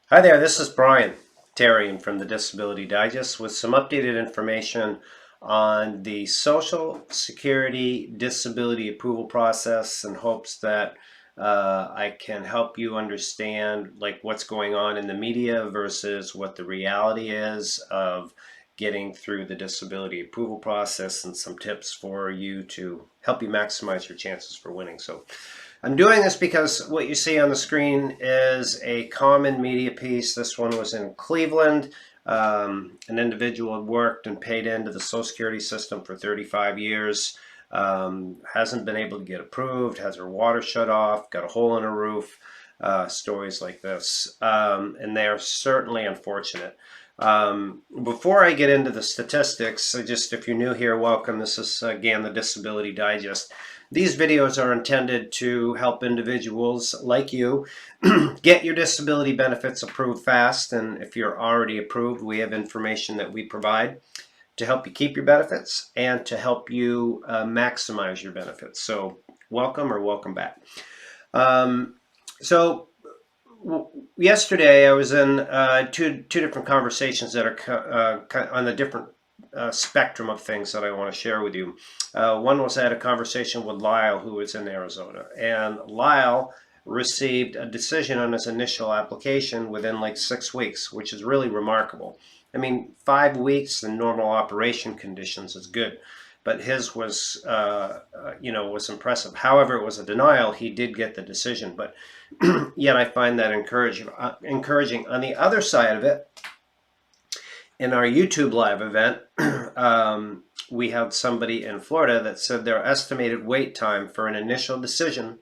Hi there, this is Brian Tarian from the Disability Digest with some updated information on the Social Security disability approval process in hopes that I can help you understand what's going on in the media versus what the reality is of getting through the disability approval process and some tips for you to help you maximize your chances for winning. So I'm doing this because what you see on the screen is a common media piece. This one was in Cleveland. An individual had worked and paid into the Social Security system for 35 years. Hasn't been able to get approved, has her water shut off, got a hole in her roof, stories like this. And they are certainly unfortunate. Before I get into the statistics, if you're new here, welcome. This is, again, the Disability Digest. These videos are intended to help individuals like you get your disability benefits approved fast. And if you're already approved, we have information that we provide to help you keep your benefits and to help you maximize your benefits. So welcome or welcome back. Yesterday I was in two different conversations that are on the different spectrum of things that I want to share with you. One was I had a conversation with Lyle, who is in Arizona, and Lyle received a decision on his initial application within like 6 weeks, which is really remarkable. I mean, 5 weeks in normal operation conditions is good, but his was, was impressive. However, it was a denial. He did get the decision, but yet I find that encouraging. On the other side of it, in our YouTube live event, we had somebody in Florida that said their estimated wait time for an initial decision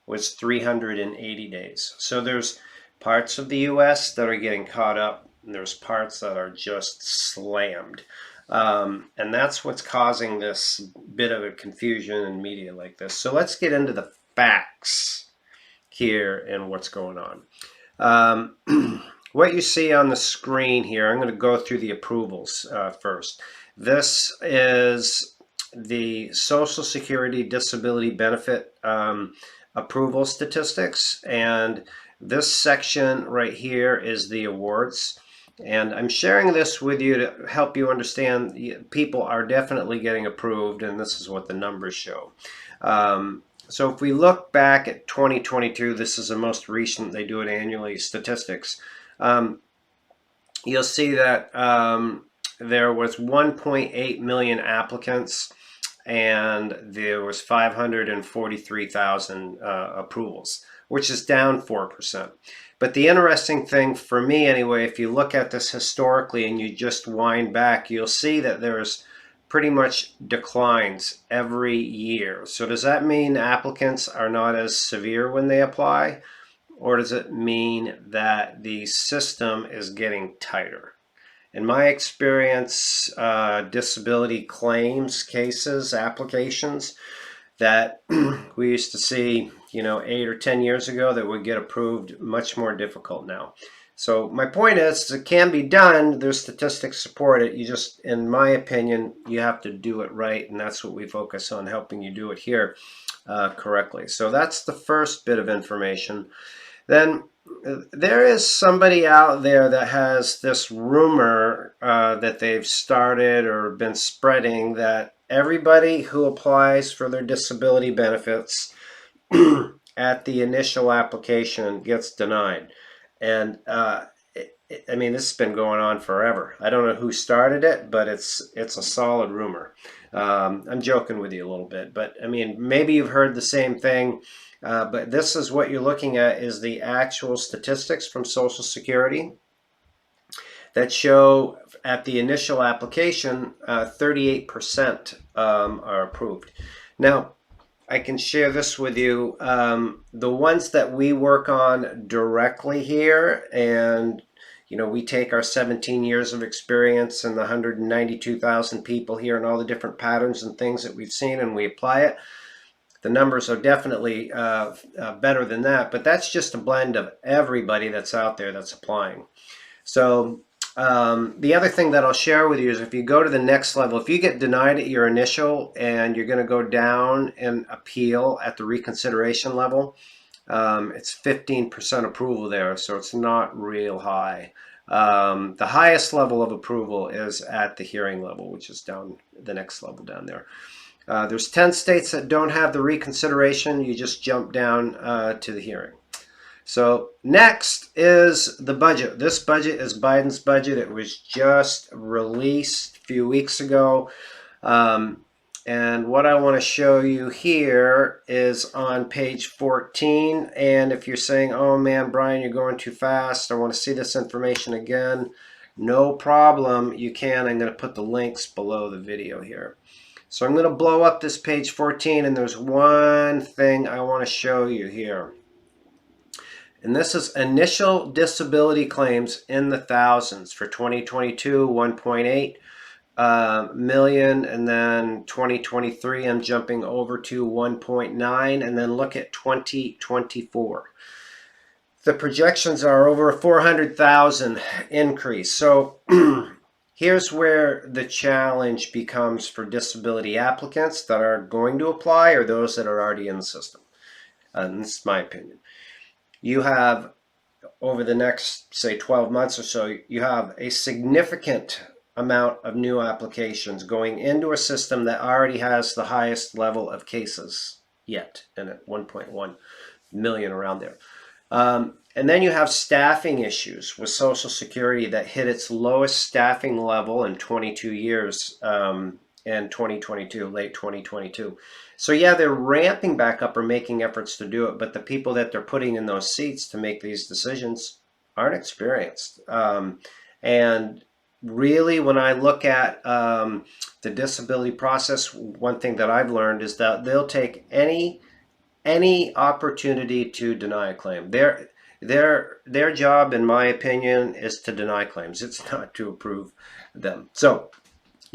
was 380 days. So there's parts of the U.S. that are getting caught up, and there's parts that are just slammed. And that's what's causing this bit of a confusion in media like this. So let's get into the facts here and what's going on. What you see on the screen here, I'm going to go through the approvals first. This is the Social Security disability benefit approval statistics, and this section right here is the awards. And I'm sharing this with you to help you understand people are definitely getting approved, and this is what the numbers show. So if we look back at 2022, this is the most recent, they do it annually, statistics. You'll see that there was 1.8 million applicants and there was 543,000 approvals, which is down 4%. But the interesting thing for me anyway, if you look at this historically and you just wind back, you'll see that there's pretty much declines every year. So does that mean applicants are not as severe when they apply? Or does it mean that the system is getting tighter? In my experience, disability claims cases, applications that we used to see, 8 or 10 years ago that would get approved, much more difficult now. So my point is, it can be done. There's statistics support it. You just, in my opinion, you have to do it right, and that's what we focus on, helping you do it here correctly. So that's the first bit of information. Then there is somebody out there that has this rumor that they've started or been spreading that everybody who applies for their disability benefits at the initial application gets denied. And I mean, this has been going on forever. I don't know who started it, but it's a solid rumor. I'm joking with you a little bit, but I mean, maybe you've heard the same thing. But this is what you're looking at is the actual statistics from Social Security that show at the initial application 38% are approved. Now, I can share this with you. The ones that we work on directly here, and we take our 17 years of experience and the 192,000 people here and all the different patterns and things that we've seen, and we apply it. The numbers are definitely better than that, but that's just a blend of everybody that's out there that's applying. So the other thing that I'll share with you is if you go to the next level, if you get denied at your initial and you're going to go down and appeal at the reconsideration level, It's 15% approval there, so it's not real high. The highest level of approval is at the hearing level, which is down the next level down there. There's 10 states that don't have the reconsideration. You just jump down to the hearing. So next is the budget. This budget is Biden's budget. It was just released a few weeks ago. And what I want to show you here is on page 14. And if you're saying, oh man, Brian, you're going too fast, I want to see this information again, no problem. You can. I'm going to put the links below the video here. So I'm going to blow up this page 14, and there's one thing I want to show you here. And this is initial disability claims in the thousands for 2022, 1.8 million, and then 2023 I'm jumping over to 1.9, and then look at 2024. The projections are over a 400,000 increase. So here's where the challenge becomes for disability applicants that are going to apply or those that are already in the system. And this is my opinion. You have, over the next, say, 12 months or so, you have a significant amount of new applications going into a system that already has the highest level of cases yet, and at 1.1 million around there. And then you have staffing issues with Social Security that hit its lowest staffing level in 22 years in 2022, late 2022. So yeah, they're ramping back up or making efforts to do it, but the people that they're putting in those seats to make these decisions aren't experienced. And really, when I look at the disability process, one thing that I've learned is that they'll take any opportunity to deny a claim. Their job, in my opinion, is to deny claims. It's not to approve them. So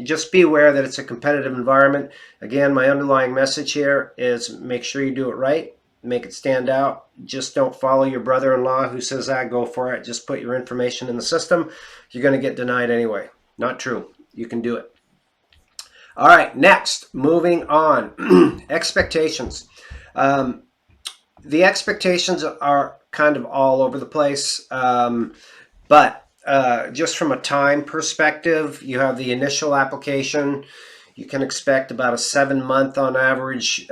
just be aware that it's a competitive environment. Again, my underlying message here is make sure you do it right, make it stand out. Just don't follow your brother-in-law who says, go for it. Just put your information in the system. You're going to get denied anyway. Not true. You can do it. All right, next, moving on. Expectations. The expectations are kind of all over the place, but just from a time perspective, you have the initial application. You can expect about a 7-month on average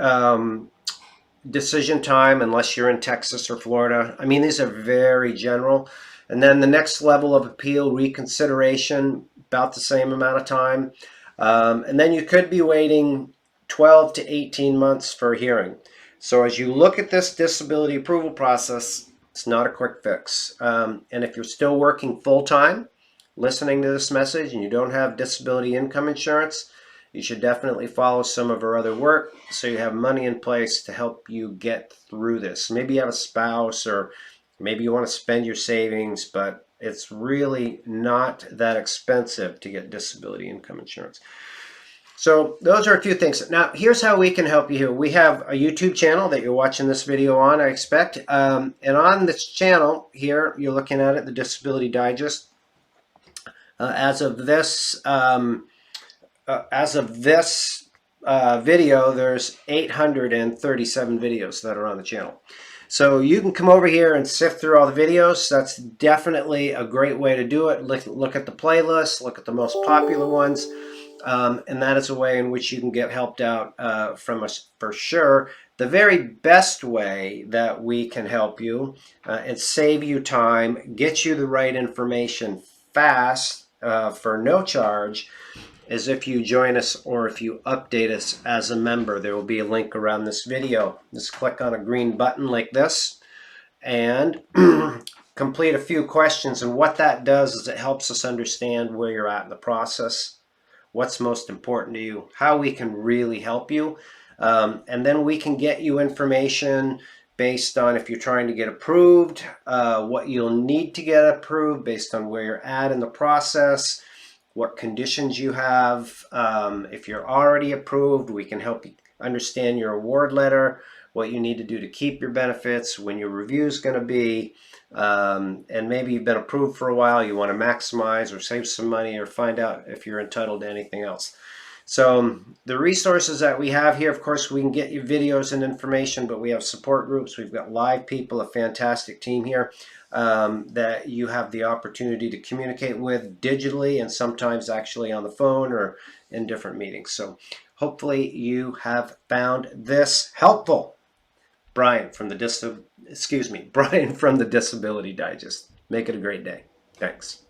decision time, unless you're in Texas or Florida. I mean, these are very general. And then the next level of appeal, reconsideration, about the same amount of time. And then you could be waiting 12 to 18 months for a hearing. So as you look at this disability approval process, it's not a quick fix. And if you're still working full-time, listening to this message, and you don't have disability income insurance, you should definitely follow some of our other work so you have money in place to help you get through this. Maybe you have a spouse, or maybe you want to spend your savings, but it's really not that expensive to get disability income insurance. So those are a few things. Now, here's how we can help you here. We have a YouTube channel that you're watching this video on, I expect. And on this channel here, you're looking at it, the Disability Digest. As of this video, there's 837 videos that are on the channel. So you can come over here and sift through all the videos. That's definitely a great way to do it. Look at the playlist, look at the most popular ones. And that is a way in which you can get helped out from us for sure. The very best way that we can help you and save you time, get you the right information fast for no charge, is if you join us or if you update us as a member. There will be a link around this video. Just click on a green button like this and complete a few questions. And what that does is it helps us understand where you're at in the process, what's most important to you, how we can really help you. And then we can get you information based on if you're trying to get approved, what you'll need to get approved based on where you're at in the process, what conditions you have. If you're already approved, we can help you understand your award letter, what you need to do to keep your benefits, when your review is going to be, and maybe you've been approved for a while, you want to maximize or save some money or find out if you're entitled to anything else. So the resources that we have here, of course, we can get you videos and information, but we have support groups. We've got live people, a fantastic team here that you have the opportunity to communicate with digitally and sometimes actually on the phone or in different meetings. So hopefully you have found this helpful. Brian from the Brian from the Disability Digest. Make it a great day. Thanks.